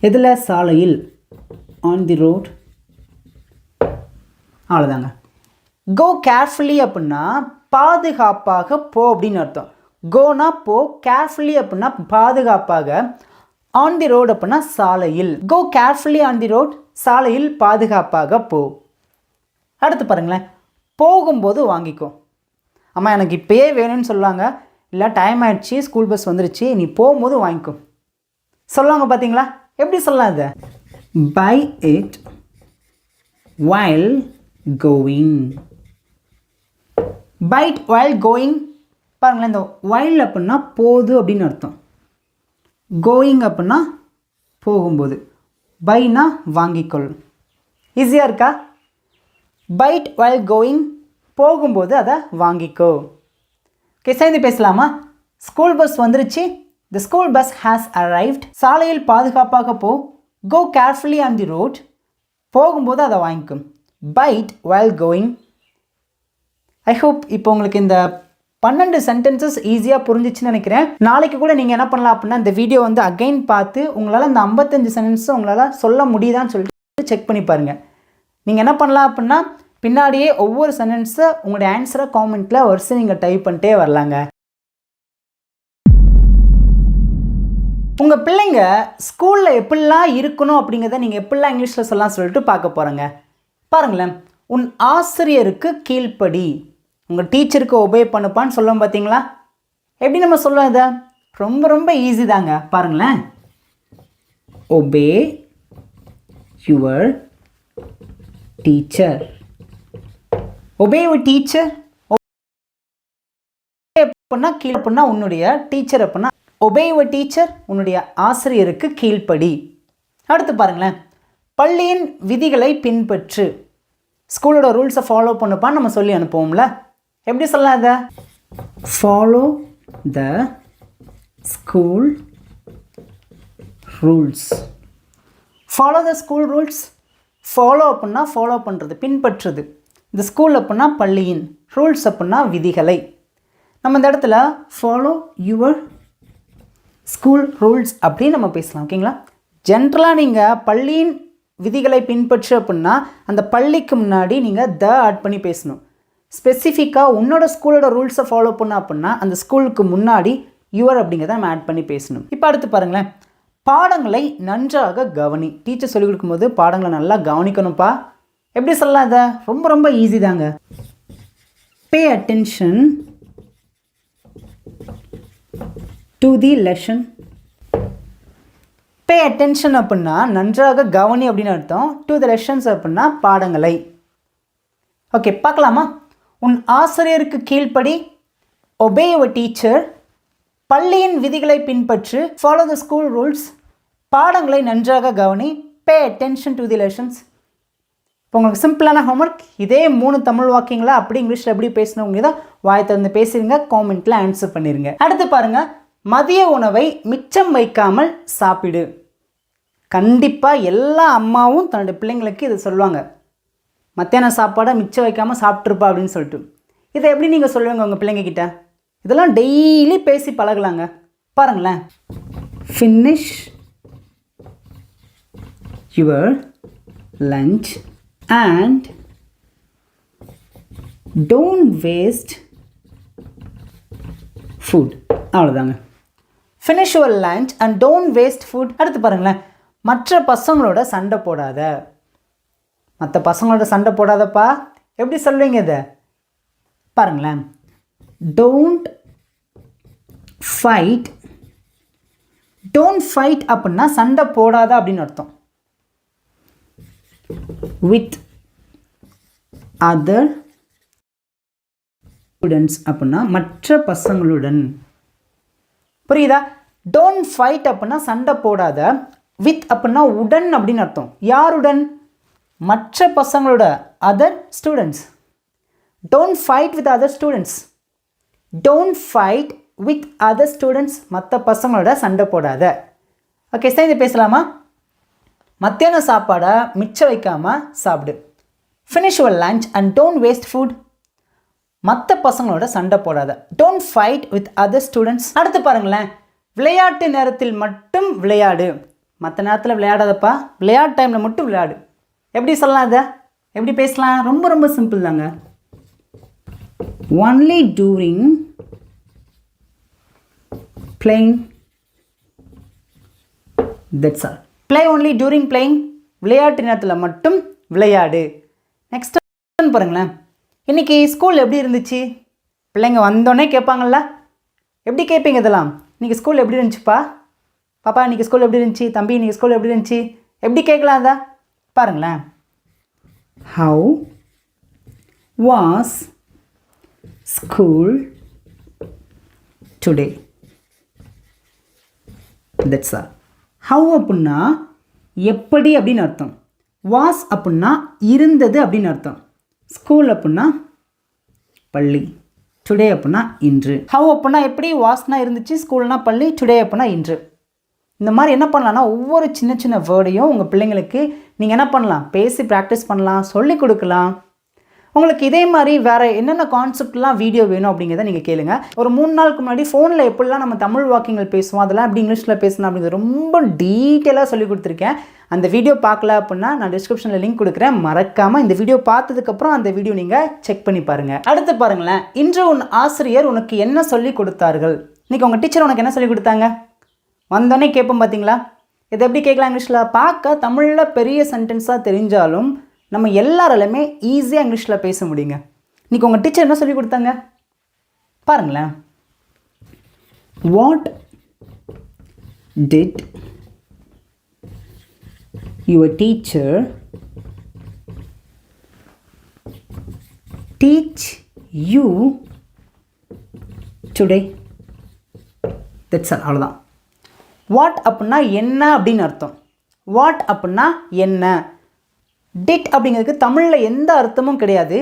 எதில்? சாலையில், ஆன் தி ரோட். அவ்வளோதாங்க. கோ கேர்ஃபுல்லி அப்படின்னா பாதுகாப்பாக போ அப்படின்னு அர்த்தம். கோனா போ, கேர்ஃபுல்லி அப்படின்னா பாதுகாப்பாக, ஆன் தி ரோட் அப்படின்னா சாலையில். கோ கேர்ஃபுல்லி ஆன் தி ரோட், சாலையில் பாதுகாப்பாக போ. அடுத்து பாருங்களேன், போகும்போது வாங்கிக்கோ. அம்மா எனக்கு இப்போயே வேணும்னு சொல்லுவாங்க, இல்லை டைம் ஆகிடுச்சி, ஸ்கூல் பஸ் வந்துருச்சு, நீ போகும்போது வாங்கிக்கோ சொல்லுவாங்க. பார்த்தீங்களா எப்படி சொல்லலாம்? இதை buy it while going. Buy it while going. பாருங்களேன், இந்த while அப்படின்னா போது அப்படின்னு அர்த்தம். கோயிங் அப்படின்னா போகும்போது. பைனா வாங்கிக்கொள். ஈஸியாக இருக்கா? பைட் while going, போகும்போது அதை வாங்கிக்கோ. ஓகே, சேர்ந்து பேசலாமா? ஸ்கூல் பஸ் வந்துருச்சு, the school bus has arrived. சாலையில் பாதுகாப்பாக போ, go carefully on the road, போகும்போது அதை வாங்கிக்கும். Bite while going. I hope இப்போ உங்களுக்கு இந்த 12 சென்டென்சஸ் ஈஸியாக புரிஞ்சிச்சுன்னு நினைக்கிறேன். நாளைக்கு கூட நீங்கள் என்ன பண்ணலாம் அப்படின்னா இந்த வீடியோ வந்து அகைன் பார்த்து உங்களால் இந்த 55 சென்டென்ஸை உங்களால் சொல்ல முடியுதான்னு சொல்லிட்டு செக் பண்ணி பாருங்கள். நீங்கள் என்ன பண்ணலாம் அப்படின்னா பின்னாடியே ஒவ்வொரு சென்டென்ஸை உங்களுடைய ஆன்சரை காமெண்ட்டில் வரிசை நீங்கள் டைப் பண்ணிட்டே வரலாங்க. உங்கள் பிள்ளைங்க ஸ்கூலில் எப்படிலாம் இருக்கணும் அப்படிங்கிறத நீங்கள் எப்படிலாம் இங்கிலீஷில் சொல்லலாம் சொல்லிட்டு பார்க்க போகிறேங்க. பாருங்களேன், உன் ஆசிரியருக்கு கீழ்ப்படி, உங்கள் டீச்சருக்கு ஒபே பண்ணுப்பான்னு சொல்லுவோம். பார்த்தீங்களா எப்படி நம்ம சொல்லுவோம்? இதை ரொம்ப ரொம்ப ஈஸி தாங்க. பாருங்களேன், obey your teacher. Obey your teacher அப்படின்னா கீழ் அப்படின்னா உன்னுடைய டீச்சர் அப்படின்னா ஒபே யுவர் டீச்சர், உன்னுடைய ஆசிரியருக்கு கீழ்ப்படி. அடுத்து பாருங்களேன், பள்ளியின் விதிகளை பின்பற்று. ஸ்கூலோட ரூல்ஸை ஃபாலோ பண்ணுப்பான்னு நம்ம சொல்லி அனுப்புவோம்ல, எப்படி சொல்லலாம்? இதை follow the school rules. Follow the school rules. Follow அப்படின்னா ஃபாலோ பண்ணுறது, பின்பற்றுறது. இந்த ஸ்கூல் அப்படின்னா பள்ளியின், ரூல்ஸ் அப்படின்னா விதிகளை. நம்ம இந்த இடத்துல ஃபாலோ யுவர் ஸ்கூல் ரூல்ஸ் அப்படின்னு நம்ம பேசலாம். ஓகேங்களா? ஜென்ரலாக நீங்கள் பள்ளியின் விதிகளை பின்பற்று அப்படின்னா அந்த பள்ளிக்கு முன்னாடி நீங்கள் த ஆட் பண்ணி பேசணும். ஸ்பெசிஃபிக்காக உன்னோட ஸ்கூலோட ரூல்ஸை ஃபாலோ பண்ண அப்படின்னா அந்த ஸ்கூலுக்கு முன்னாடி யுவர் அப்படிங்கிறத நம்ம ஆட் பண்ணி பேசணும். இப்போ அடுத்து பாருங்களேன், பாடங்களை நன்றாக கவனி. டீச்சர் சொல்லிக் கொடுக்கும்போது பாடங்களை நல்லா கவனிக்கணும்ப்பா. எப்படி சொல்லலாம்? இதை ரொம்ப ரொம்ப ஈஸி தாங்க. Pay attention to the lesson. Pay attention அப்படின்னா நன்றாக கவனி அப்படின்னு அர்த்தம். டு தி லெசன்ஸ் அப்படின்னா பாடங்களை. ஓகே, பார்க்கலாமா? உன் ஆசிரியருக்கு கீழ்ப்படி, ஒபே யுவர் டீச்சர், பள்ளியின் விதிகளை பின்பற்று, ஃபாலோ த ஸ்கூல் ரூல்ஸ், பாடங்களை நன்றாக கவனி, pay attention to the lessons. இப்போ உங்களுக்கு சிம்பிளான ஹோம்ஒர்க், இதே 3 தமிழ் வாக்கியங்களா அப்படி இங்கிலீஷில் எப்படி பேசணுங்க தான் வாய் திறந்து பேசுறீங்க, காமெண்ட்டில் ஆன்சர் பண்ணிடுங்க. அடுத்து பாருங்கள், மதிய உணவை மிச்சம் வைக்காமல் சாப்பிடு. கண்டிப்பாக எல்லா அம்மாவும் தன்னுடைய பிள்ளைங்களுக்கு இதை சொல்லுவாங்க, மத்தியான சாப்பாடை மிச்சம் வைக்காமல் சாப்பிட்ருப்பா அப்படின்னு சொல்லிட்டு. இதை எப்படி நீங்கள் சொல்லுவாங்க உங்கள் பிள்ளைங்கக்கிட்ட? இதெல்லாம் டெய்லி பேசி பழகலாங்க. பாருங்களேன், finish your lunch and don't waste food. அவ்வளோதாங்க. Finish your lunch and don't waste food. அடுத்து பாருங்களேன், மற்ற பசங்களோட சண்டை போடாத. மற்ற பசங்களோட சண்டை போடாதப்பா. எப்படி சொல்லுவீங்க இதை? பாருங்களேன், டோன்ட் ஃபைட். டோன்ட் ஃபைட் அப்படின்னா சண்டை போடாத அப்படின்னு அர்த்தம். வித் அதர் ஸ்டூடெண்ட்ஸ் அப்படின்னா மற்ற பசங்களுடன். புரியுதா? டோன்ட் ஃபைட் அப்படின்னா சண்டை போடாத. வித் அப்படின்னா உடன் அப்படின்னு அர்த்தம். யாருடன்? மற்ற பசங்களோட, other students. Don't fight with other students. Don't fight with other students. மற்ற பசங்களோட சண்டை போடாத. ஓகே, சேர்ந்து பேசலாமா? மத்தியான சாப்பாடை மிச்சம் வைக்காமல் சாப்பிடு. Finish your lunch and don't waste food. மற்ற பசங்களோட சண்டை போடாத. Don't fight with other students. அடுத்து பாருங்களேன், விளையாட்டு நேரத்தில் மட்டும் விளையாடு. மற்ற நேரத்தில் விளையாடாதப்பா, விளையாட்டு டைமில் மட்டும் விளையாடு. எப்படி சொல்லலாம் இதை? எப்படி பேசலாம்? ரொம்ப ரொம்ப சிம்பிள் தாங்க. Only during playing. That's all. Play only during playing. விளையாட்டு நேரத்தில் மட்டும் விளையாடு. நெக்ஸ்ட் பாருங்களேன், இன்றைக்கி ஸ்கூல் எப்படி இருந்துச்சு? பிள்ளைங்க வந்தோடனே கேட்பாங்கள்ல, எப்படி கேட்பீங்க இதெல்லாம்? இன்றைக்கி ஸ்கூல் எப்படி இருந்துச்சுப்பா? பாப்பா இன்றைக்கி ஸ்கூல் எப்படி இருந்துச்சு? தம்பி இன்றைக்கி ஸ்கூல் எப்படி இருந்துச்சு? எப்படி கேட்கலாம் அதை? பாருங்களேன். How was school today? That's all. How அப்படின்னா எப்படி அப்படின்னு அர்த்தம். வாஸ் அப்படின்னா இருந்தது அப்படின்னு அர்த்தம். ஸ்கூல் அப்படின்னா பள்ளி. டுடே அப்படின்னா இன்று. ஹவ் அப்படின்னா எப்படி, வாஸ்னா இருந்துச்சு, ஸ்கூல்னா பள்ளி, டுடே அப்படின்னா இன்று. இந்த மாதிரி என்ன பண்ணலான்னா ஒவ்வொரு சின்ன சின்ன வேர்டையும் உங்கள் பிள்ளைங்களுக்கு நீங்கள் என்ன பண்ணலாம், பேசி ப்ராக்டிஸ் பண்ணலாம், சொல்லிக் கொடுக்கலாம். உங்களுக்கு இதே மாதிரி வேறு என்னென்ன கான்செப்ட்லாம் வீடியோ வேணும் அப்படிங்கிறத நீங்கள் கேளுங்க. ஒரு 3 நாளுக்கு முன்னாடி ஃபோனில் எப்படிலாம் நம்ம தமிழ் வாக்கியங்கள் பேசுவோம், அதெல்லாம் எப்படி இங்கிலீஷில் பேசணும் அப்படிங்கிறது ரொம்ப டீட்டெயிலாக சொல்லி கொடுத்துருக்கேன். அந்த வீடியோ பார்க்கல அப்படின்னா நான் டிஸ்கிரிப்ஷனில் லிங்க் கொடுக்குறேன். மறக்காமல் இந்த வீடியோ பார்த்ததுக்கப்புறம் அந்த வீடியோ நீங்கள் செக் பண்ணி பாருங்கள். அடுத்து பாருங்களேன், இன்று உன் ஆசிரியர் உனக்கு என்ன சொல்லி கொடுத்தார்கள்? இன்றைக்கி உங்கள் டீச்சர் உனக்கு என்ன சொல்லி கொடுத்தாங்க? வந்தோடனே கேட்போம் பார்த்தீங்களா? இதை எப்படி கேட்கலாம் இங்கிலீஷில்? பார்க்க தமிழில் பெரிய சென்டென்ஸாக தெரிஞ்சாலும் நம்ம எல்லாராலுமே ஈஸியாக இங்கிலீஷில் பேச முடியுங்க. இன்றைக்கி உங்கள் டீச்சர் என்ன சொல்லி கொடுத்தாங்க பாருங்களேன். What did your teacher teach you today? That's all. அவ்வளோதான். வாட் அப்படின்னா என்ன அப்படின்னு அர்த்தம். வாட் அப்படின்னா என்ன. டிட் அப்படிங்கிறதுக்கு தமிழில் எந்த அர்த்தமும் கிடையாது.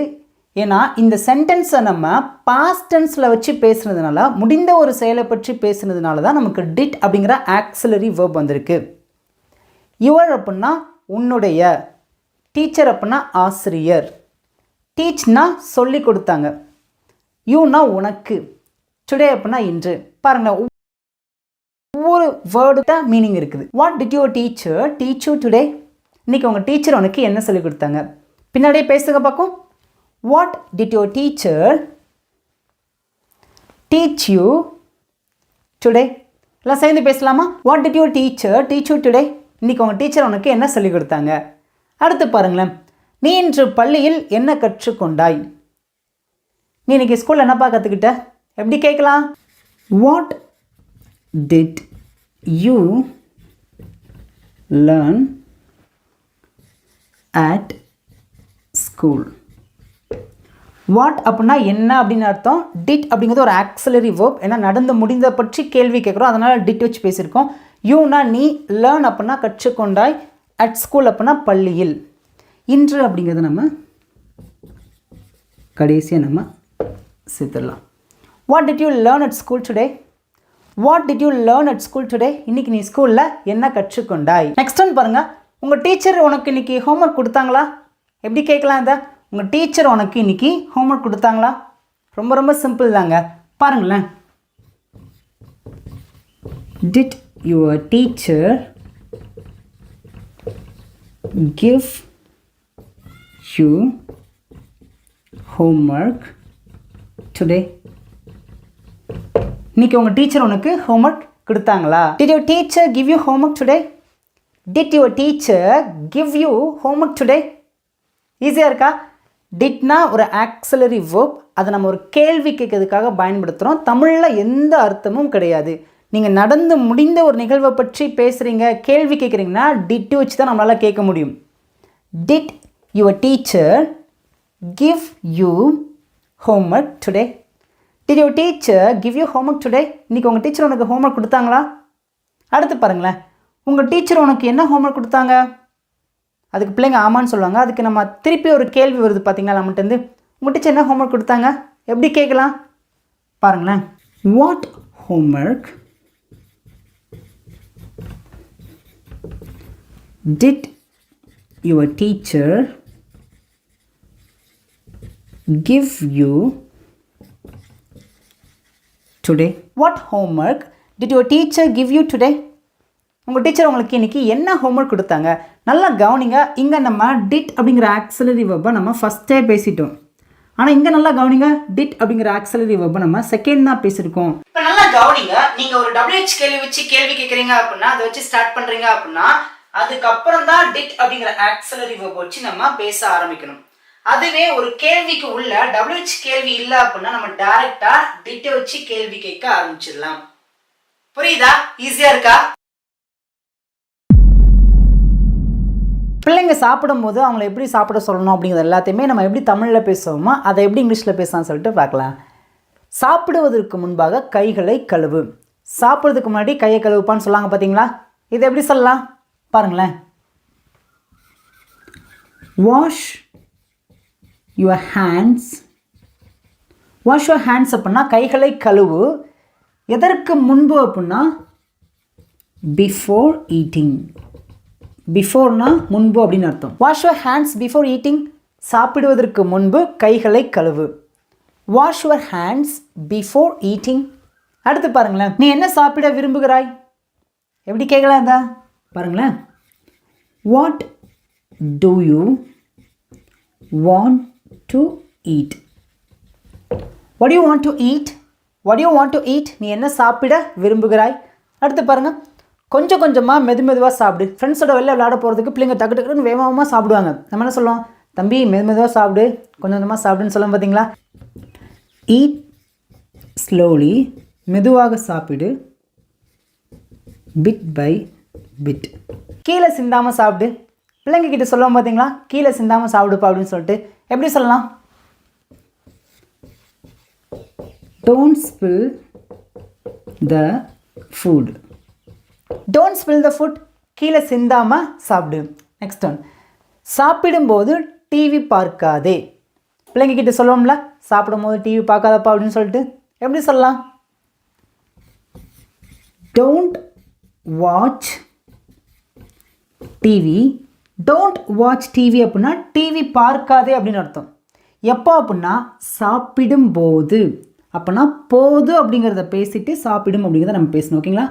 ஏன்னா இந்த சென்டென்ஸை நம்ம பாஸ்ட் டென்ஸில் வச்சு பேசுனதுனால, முடிந்த ஒரு செயலை பற்றி பேசுனதுனால தான் நமக்கு டிட் அப்படிங்கிற ஆக்சிலரி வேர்ப் வந்திருக்கு. யுவர் அப்படின்னா உன்னுடைய, டீச்சர் அப்படின்னா ஆசிரியர், டீச்னா சொல்லி கொடுத்தாங்க, யூனா உனக்கு, டுடே அப்படின்னா இன்று. பாருங்கள், ஒவ்வொரு வேர்டு தான் மீனிங் இருக்குது. What did your teacher teach you today? இன்றைக்கி உங்கள் டீச்சர் உனக்கு என்ன சொல்லிக் கொடுத்தாங்க? பின்னாடியே பேசுங்க பார்க்கும். What did your teacher teach you today? எல்லாம் சேர்ந்து பேசலாமா? What did your teacher teach you today? இன்றைக்கி உங்கள் டீச்சர் உனக்கு என்ன சொல்லிக் கொடுத்தாங்க? அடுத்து பாருங்களேன், நீ இன்று பள்ளியில் என்ன கற்றுக்கொண்டாய்? நீ இன்றைக்கி ஸ்கூலில் என்னப்பா கற்றுக்கிட்ட? எப்படி கேட்கலாம்? What did you learn at school? What அப்படின்னா என்ன அப்படின்னு அர்த்தம். டிட் அப்படிங்கிறது ஒரு ஆக்சிலரி வேர்ப். ஏன்னா நடந்து முடிந்த பற்றி கேள்வி கேட்குறோம், அதனால் டிட் வச்சு பேசியிருக்கோம். யூனா நீ, லேர்ன் அப்படின்னா கற்றுக்கொண்டாய், அட் ஸ்கூல் அப்படின்னா பள்ளியில். இன்று அப்படிங்கிறது நம்ம கடைசியாக நம்ம சேர்த்துடலாம். What did you learn at school today? What did you learn at school today? இன்றைக்கி நீ ஸ்கூலில் என்ன கற்றுக்கொண்டாய்? நெக்ஸ்ட் ஒன் பாருங்கள், உங்கள் டீச்சர் உனக்கு இன்றைக்கி ஹோம்ஒர்க் கொடுத்தாங்களா? எப்படி கேட்கலாம் இதை? உங்கள் டீச்சர் உனக்கு இன்றைக்கி ஹோம்ஒர்க் கொடுத்தாங்களா? ரொம்ப ரொம்ப சிம்பிள் தாங்க. பாருங்களேன், did your teacher give you homework today? இன்றைக்கி உங்கள் டீச்சர் உனக்கு ஹோம்ஒர்க் கொடுத்தாங்களா? Did your teacher give you homework today? Did your teacher give you homework today? ஈஸியாக இருக்கா? டிட்னா ஒரு ஆக்சிலரி வேர்ப். அதை நம்ம ஒரு கேள்வி கேட்கறதுக்காக பயன்படுத்துகிறோம். தமிழில் எந்த அர்த்தமும் கிடையாது. நீங்கள் நடந்து முடிந்த ஒரு நிகழ்வை பற்றி பேசுகிறீங்க, கேள்வி கேட்குறீங்கன்னா டிட்டு வச்சு தான் நம்மளால் கேட்க முடியும். Did your teacher give you homework today? Did your teacher give you homework today? இன்னைக்கு உங்கள் டீச்சர் உனக்கு ஹோம்ஒர்க் கொடுத்தாங்களா? அடுத்து பாருங்களேன், உங்கள் டீச்சர் உனக்கு என்ன ஹோம்ஒர்க் கொடுத்தாங்க? அதுக்கு பிள்ளைங்க ஆமான்னு சொல்லுவாங்க. அதுக்கு நம்ம திருப்பி ஒரு கேள்வி வருது பார்த்தீங்களா நம்மகிட்டேருந்து, உங்கள் டீச்சர் என்ன ஹோம்ஒர்க் கொடுத்தாங்க? எப்படி கேட்கலாம் பாருங்களேன். What homework did your teacher give you today? What homework did your teacher give you today? உங்கள் டீச்சர் உங்களுக்கு இன்றைக்கி என்ன ஹோம்ஒர்க் கொடுத்தாங்க? நல்லா கவனிங்க. இங்கே நம்ம டிட் அப்படிங்கிற ஆக்சிலரி வெர்பை நம்ம ஃபஸ்ட்டே பேசிட்டோம். ஆனால் இங்கே நல்லா கவனிங்க, டிட் அப்படிங்கிற ஆக்சிலரி வெர்பை நம்ம செகண்ட் தான் பேசியிருக்கோம். இப்போ நல்லா கவனிங்க, நீங்கள் ஒரு WH கேள்வி வச்சு கேள்வி கேட்குறீங்க அப்படின்னா, அதை வச்சு ஸ்டார்ட் பண்ணுறீங்க அப்படின்னா, அதுக்கப்புறம் தான் டிட் அப்படிங்கிற ஆக்சிலரி வெர்பை வச்சு நம்ம பேச ஆரம்பிக்கணும். அதுவே ஒரு கேள்விக்கு உள்ள WH கேள்வி இல்லை அப்படின்னா நம்ம டைரக்டா டிட்டை வச்சு கேள்வி கேட்க ஆரம்பிச்சிடலாம். புரியுதா? ஈஸியா இருக்கா? பிள்ளைங்க சாப்பிடும்போது அவங்கள எப்படி சாப்பிட சொல்லணும் அப்படிங்கிறது எல்லாத்தையுமே நம்ம எப்படி தமிழில் பேசுவோமோ அதை எப்படி இங்கிலீஷில் பேசலாம்னு சொல்லிட்டு பார்க்கலாம். சாப்பிடுவதற்கு முன்பாக கைகளை கழுவு. சாப்பிட்றதுக்கு முன்னாடி கையை கழுவுப்பான்னு சொல்லாங்க பார்த்தீங்களா? இதை எப்படி சொல்லலாம் பாருங்களேன். Wash your hands. Wash your hands அப்படின்னா கைகளை கழுவு. எதற்கு முன்பு அப்படின்னா பிஃபோர் ஈட்டிங். பிஃபோர்னா முன்பு அப்படின்னு அர்த்தம். Wash your hands before eating. சாப்பிடுவதற்கு முன்பு கைகளை கழுவு. Wash your hands before eating. அடுத்து பாருங்களேன், நீ என்ன சாப்பிட விரும்புகிறாய்? எப்படி கேட்கலாம் தான் பாருங்களேன். What to you want to eat? What you want to eat? What you want to eat? நீ என்ன சாப்பிட விரும்புகிறாய்? அடுத்து பாருங்கள், கொஞ்சம் கொஞ்சமாக மெதுவாக சாப்பிடு. ஃப்ரெண்ட்ஸோட வெளில விளையாட போகிறதுக்கு பிள்ளைங்க டக்கு டக்குன்னு வேகமாக சாப்பிடுவாங்க. நம்ம என்ன சொல்லுவோம், தம்பி மெதுவாக சாப்பிடு, கொஞ்சம் கொஞ்சமாக சாப்பிடுன்னு சொல்லுவோம் பார்த்தீங்களா? Eat slowly. மெதுவாக சாப்பிடு. Bit by bit. கீழே சிந்தாமல் சாப்பிடு. பிள்ளைங்க கிட்ட சொல்லுவோம் பார்த்தீங்களா, கீழே சிந்தாமல் சாப்பிடுப்பா அப்படின்னு சொல்லிட்டு. எப்படி சொல்லலாம்? Don't spill the food. Don't spill the food. கீழே சிந்தாமல் சாப்பிடு. நெக்ஸ்ட் ஒன், சாப்பிடும்போது டிவி பார்க்காதே. பிள்ளைங்க கிட்ட சொல்லுவோம்ல, சாப்பிடும்போது டிவி பார்க்காதப்பா அப்படின்னு சொல்லிட்டு. எப்படி சொல்லலாம்? Don't watch TV. Don't watch TV அப்படின்னா டிவி பார்க்காதே அப்படின்னு அர்த்தம். எப்போ அப்படின்னா சாப்பிடும்போது. அப்படின்னா போது அப்படிங்கிறத பேசிட்டு சாப்பிடும் அப்படிங்கிறத நம்ம பேசணும். ஓகேங்களா?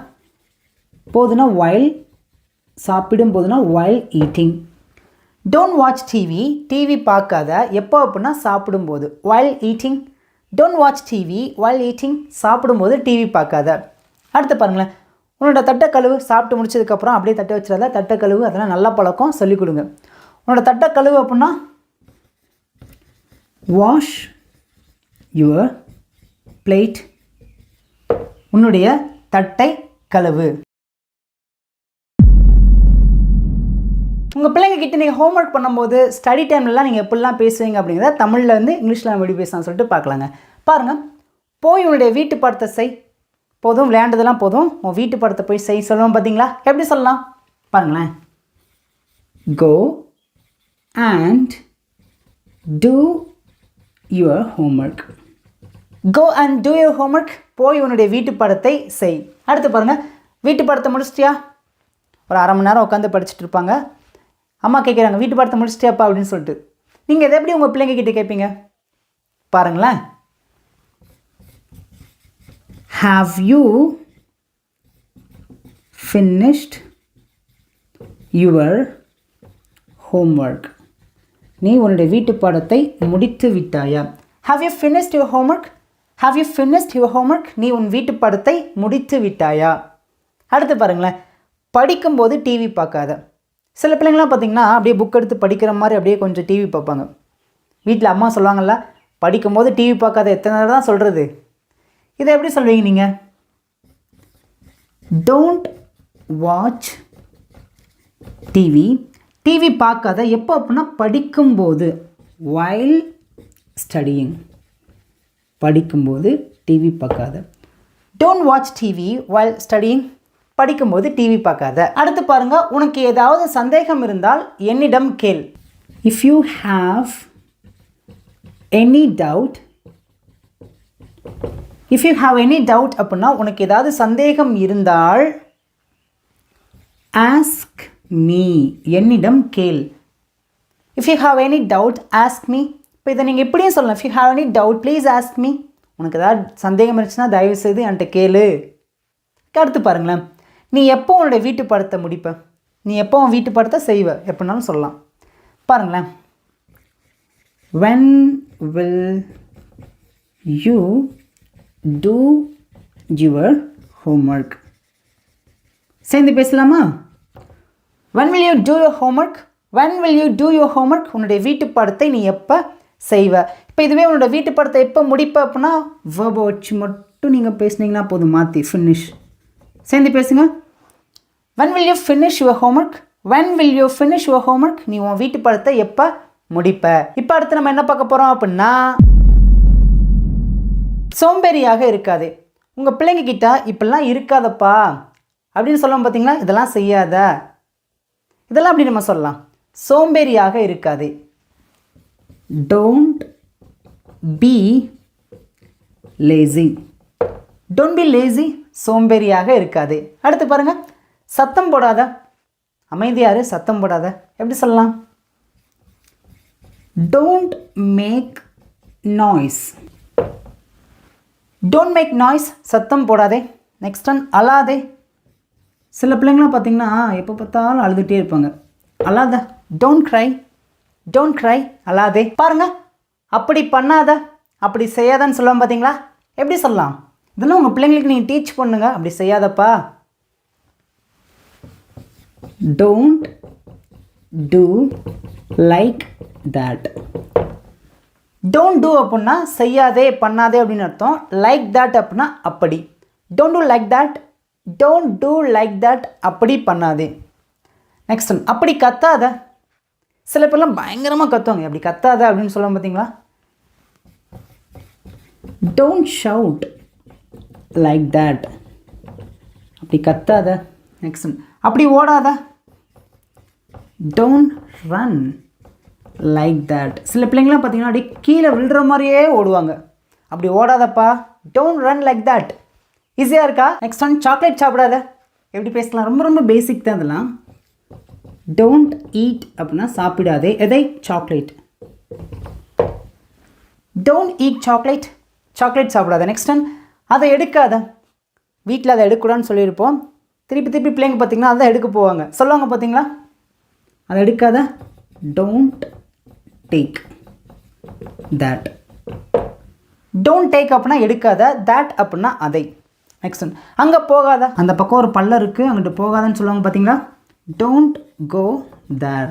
போதுனா while, சாப்பிடும் போதுனா while eating. Don't watch TV. TV பார்க்காத எப்போ அப்படின்னா சாப்பிடும்போது. while eating. Don't watch TV while eating. சாப்பிடும்போது டிவி பார்க்காத. அடுத்து பாருங்களேன், உன்னோட தட்டை கழுவு. சாப்பிட்டு முடிச்சதுக்கப்புறம் அப்படியே தட்டை வச்சிடாத, தட்டை கழுவு. அதெல்லாம் நல்ல பழக்கம், சொல்லிக் கொடுங்க. உன்னோட தட்டை கழுவு அப்படின்னா வாஷ் யுவர் பிளேட். உன்னுடைய தட்டை கழுவு. உங்கள் பிள்ளைங்க கிட்ட நீங்கள் ஹோம்ஒர்க் பண்ணும்போது ஸ்டடி டைம்லலாம் நீங்கள் எப்படிலாம் பேசுவீங்க அப்படிங்கிறத தமிழில் வந்து இங்கிலீஷில் எப்படி பேசலாம்னு சொல்லிட்டு பார்க்கலாங்க. பாருங்கள், போய் உன்னுடைய வீட்டு பாடத்தை செய். போதும் விளையாண்டதெல்லாம் போதும், உன் வீட்டு பாடத்தை போய் செய் சொல்லுவோம் பார்த்தீங்களா? எப்படி சொல்லலாம் பாருங்களேன். Go and do your homework. Go and do your homework. போய் உன்னுடைய வீட்டு பாடத்தை செய். அடுத்து பாருங்கள், வீட்டு பாடத்தை முடிச்சிட்டியா? ஒரு அரை மணி நேரம் உட்காந்து படிச்சுட்டு இருப்பாங்க. அம்மா கேட்குறாங்க, வீட்டு பாடத்தை முடிச்சிட்டியாப்பா அப்படின்னு சொல்லிட்டு. நீங்கள் எதை எப்படி உங்கள் பிள்ளைங்க கிட்டே கேட்பீங்க பாருங்களேன். Have you finished your homework? நீ உன்னுடைய வீட்டு பாடத்தை முடித்து விட்டாயா? Have you finished your homework? Have you finished your homework? நீ உன் வீட்டு பாடத்தை முடித்து விட்டாயா? அடுத்து பாருங்களேன், படிக்கும்போது டிவி பார்க்காத. சில பிள்ளைங்களாம் பார்த்திங்கன்னா அப்படியே புக் எடுத்து படிக்கிற மாதிரி அப்படியே கொஞ்சம் டிவி பார்ப்பாங்க. வீட்டில் அம்மா சொல்லுவாங்கள்ல, படிக்கும்போது டிவி பார்க்காத. எத்தனை நேரம் தான் சொல்கிறது? இதை எப்படி சொல்வீங்க நீங்கள்? Don't watch TV. டிவி பார்க்காத எப்போ அப்படின்னா படிக்கும்போது. while studying. படிக்கும்போது டிவி பார்க்காத. Don't watch TV while studying. படிக்கும்போது டிவி பார்க்காத. அடுத்து பாருங்கள், உனக்கு ஏதாவது சந்தேகம் இருந்தால் என்னிடம் கேள். If you have any doubt, if you have any doubt அப்படின்னா உனக்கு ஏதாவது சந்தேகம் இருந்தால் ஆஸ்க் மீ, என்னிடம் கேள். If you have any doubt ask me. இப்போ இதை நீங்கள் எப்படியும் சொல்லலாம், if you have any doubt please ask me. உனக்கு ஏதாவது சந்தேகம் இருந்துச்சுன்னா தயவுசெய்து என்கிட்ட கேளு. அடுத்து பாருங்களேன், நீ எப்போ உன்னுடைய வீட்டு படத்தை முடிப்ப, நீ எப்போ உன் வீட்டு படத்தை செய்வ, எப்படினாலும் சொல்லலாம். பாருங்களேன், when will you do your homework? சேர்ந்து பேசலாமா? when will you do your homework? when will you do your homework? உன்னுடைய வீட்டு படத்தை நீ எப்போ செய்வ. இப்போ இதுவே உன்னோட வீட்டு படத்தை எப்போ முடிப்ப அப்படின்னா வேர்பை வச்சு மட்டும் நீங்கள் பேசுனீங்கன்னா போதும், மாற்றி ஃபினிஷ். சேர்ந்து பேசுங்க. when will you finish your homework? when will you finish your homework? நீ உன் வீட்டு படத்தை எப்போ முடிப்ப. இப்போ அடுத்து நம்ம என்ன பார்க்க போகிறோம் அப்படின்னா சோம்பேறியாக இருக்காது. உங்கள் பிள்ளைங்க கிட்ட இப்படிலாம் இருக்காதப்பா அப்படின்னு சொல்லுவோம் பார்த்தீங்களா, இதெல்லாம் செய்யாத, இதெல்லாம் அப்படி நம்ம சொல்லலாம். சோம்பேறியாக இருக்காது. Don't be lazy. Don't be lazy, சோம்பேறியாக இருக்காது. அடுத்து பாருங்கள், சத்தம் போடாத. அமைதியாரு, சத்தம் போடாத. எப்படி சொல்லலாம்? Don't make noise. Don't make noise, சத்தம் போடாதே. நெக்ஸ்ட் ஒன், அழாதே. சில பிள்ளைங்களாம் பார்த்தீங்கன்னா எப்போ பார்த்தாலும் அழுதுகிட்டே இருப்பாங்க. அழாத. Don't cry. டோன்ட் க்ரை, அழாதே. பாருங்கள், அப்படி பண்ணாத, அப்படி செய்யாதான்னு சொல்லுவோம் பார்த்தீங்களா, எப்படி சொல்லலாம்? இதெல்லாம் உங்கள் பிள்ளைங்களுக்கு நீங்கள் டீச் பண்ணுங்க. அப்படி செய்யாதப்பா. Don't do like that. Don't do அப்படின்னா செய்யாதே, பண்ணாதே அப்படின்னு அர்த்தம். லைக் தட் அப்படின்னா அப்படி. Don't do like that. Don't do like that, அப்படி பண்ணாதே. நெக்ஸ்ட் ஒன், அப்படி கத்தாத. சில பேர்லாம் பயங்கரமாக கத்துவாங்க. அப்படி கத்தாத அப்படின்னு சொல்லுவோம் பார்த்தீங்களா. Don't shout like that. அப்படி கத்தாத. நெக்ஸ்ட் ஒன், அப்படி ஓடாத. Don't run like that. சில பிள்ளைங்களாம் பார்த்தீங்கன்னா அப்படியே கீழே விழுற மாதிரியே ஓடுவாங்க. அப்படி ஓடாதப்பா. Don't run like that. ஈஸியாக இருக்கா? நெக்ஸ்ட் ஒன், சாக்லேட் சாப்பிடாத. எப்படி பேசலாம்? ரொம்ப ரொம்ப பேசிக் தான் இதெல்லாம். டோன்ட் ஈட் அப்படின்னா சாப்பிடாதே. எதை? Chocolate. Don't eat chocolate. Chocolate சாப்பிடாத. நெக்ஸ்ட் ஒன், அதை எடுக்காத. வீட்டில் அதை எடுக்கூடாதுன்னு சொல்லியிருப்போம். திருப்பி திருப்பி பிள்ளைங்க பார்த்தீங்கன்னா அதை எடுக்க போவாங்க. சொல்லுவாங்க பார்த்தீங்களா, அதை எடுக்காத. Don't take that. Don't take அப்படின்னா எடுக்காத. தட் அப்படின்னா அதை. நெக்ஸ்ட் ஒன், அங்கே போகாத. அந்த பக்கம் ஒரு பள்ளம் இருக்குது, அங்கிட்டு போகாதன்னு சொல்லுவாங்க பார்த்தீங்களா. Don't go there.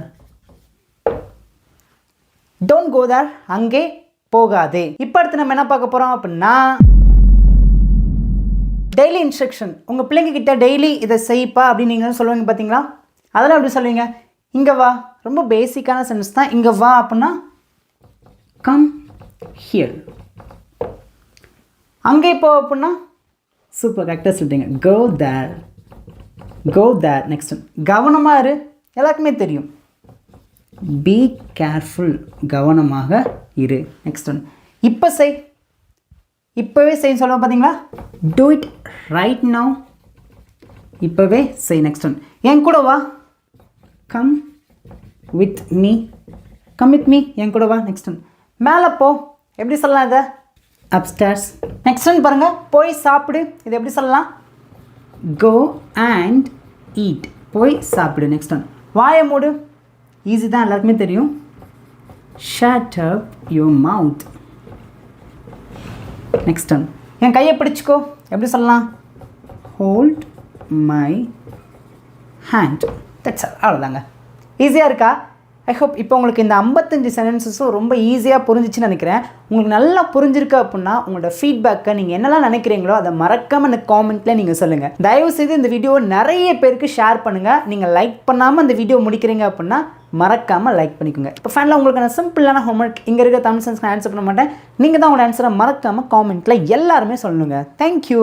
Don't go தேர், அங்கே போகாதே. இப்போ அடுத்து நம்ம என்ன பார்க்க போகிறோம் அப்படின்னா டெய்லி இன்ஸ்ட்ரக்ஷன். உங்கள் பிள்ளைங்க கிட்ட டெய்லி இதை செய்ப்பா அப்படின்னு நீங்கள் சொல்லுவீங்க பார்த்தீங்களா. அதெல்லாம் எப்படி சொல்லுவீங்க? இங்கே வா. ரொம்ப பேசிக்கான சென்டென்ஸ் தான். இங்கே வா அப்படின்னா கம் ஹியர். அங்கே போ அப்படின்னா சூப்பர், கரெக்டாக சொல்லிட்டீங்க. கோ தேர். கோ தேர். நெக்ஸ்ட் ஒன், கவனமாக இரு. எல்லாருக்குமே தெரியும். பி கேர்ஃபுல், கவனமாக இரு. நெக்ஸ்ட் ஒன், இப்போ செய். இப்போவே செய்ய சொல்லுவோம் பார்த்தீங்களா. Do it right now. இப்போவே செய். நெக்ஸ்ட் ஒன், என் கூட வா. Come with me. Come with me, என் கூட வா. நெக்ஸ்ட் ஒன், மேலே போ. எப்படி சொல்லலாம் இதை? அப்ஸ்டேர்ஸ். நெக்ஸ்ட் ஒன் பாருங்கள், போய் சாப்பிடு. இது எப்படி சொல்லலாம்? Go and eat. போய் சாப்பிடு. நெக்ஸ்ட் ஒன், வாயை மூடு. ஈஸி தான், எல்லாருக்குமே தெரியும். Shut up your mouth. Next one, என் கையை பிடிச்சிக்கோ. எப்படி சொல்லலாம்? Hold my hand. That's all. அவ்வளோதாங்க. ஈஸியாக இருக்கா? ஐ ஹோப் இப்போ உங்களுக்கு இந்த 55 சென்டென்சஸும் ரொம்ப ஈஸியாக புரிஞ்சிச்சுன்னு நினைக்கிறேன். உங்களுக்கு நல்லா புரிஞ்சிருக்கு அப்படின்னா உங்களோட ஃபீட்பேக்கை நீங்கள் என்னெல்லாம் நினைக்கிறீங்களோ அதை மறக்காமல் எனக்கு காமெண்ட்டில் நீங்கள் சொல்லுங்கள். தயவுசெய்து இந்த வீடியோ நிறைய பேருக்கு ஷேர் பண்ணுங்கள். நீங்கள் லைக் பண்ணாமல் இந்த வீடியோ முடிக்கிறீங்க அப்படின்னா மறக்காமல் லைக் பண்ணிக்கோங்க. இப்போ ஃபைனலாக உங்களுக்கான சிம்பிளான ஹோம்ஒர்க் இங்கே இருக்க தமிழ் சென்ஸ்க்கு ஆன்சர் பண்ண மாட்டேன். நீங்கள் தான் உங்களோட ஆன்சரை மறக்காமல் காமெண்ட்டில் எல்லாருமே சொல்லணுங்க. தேங்க்யூ.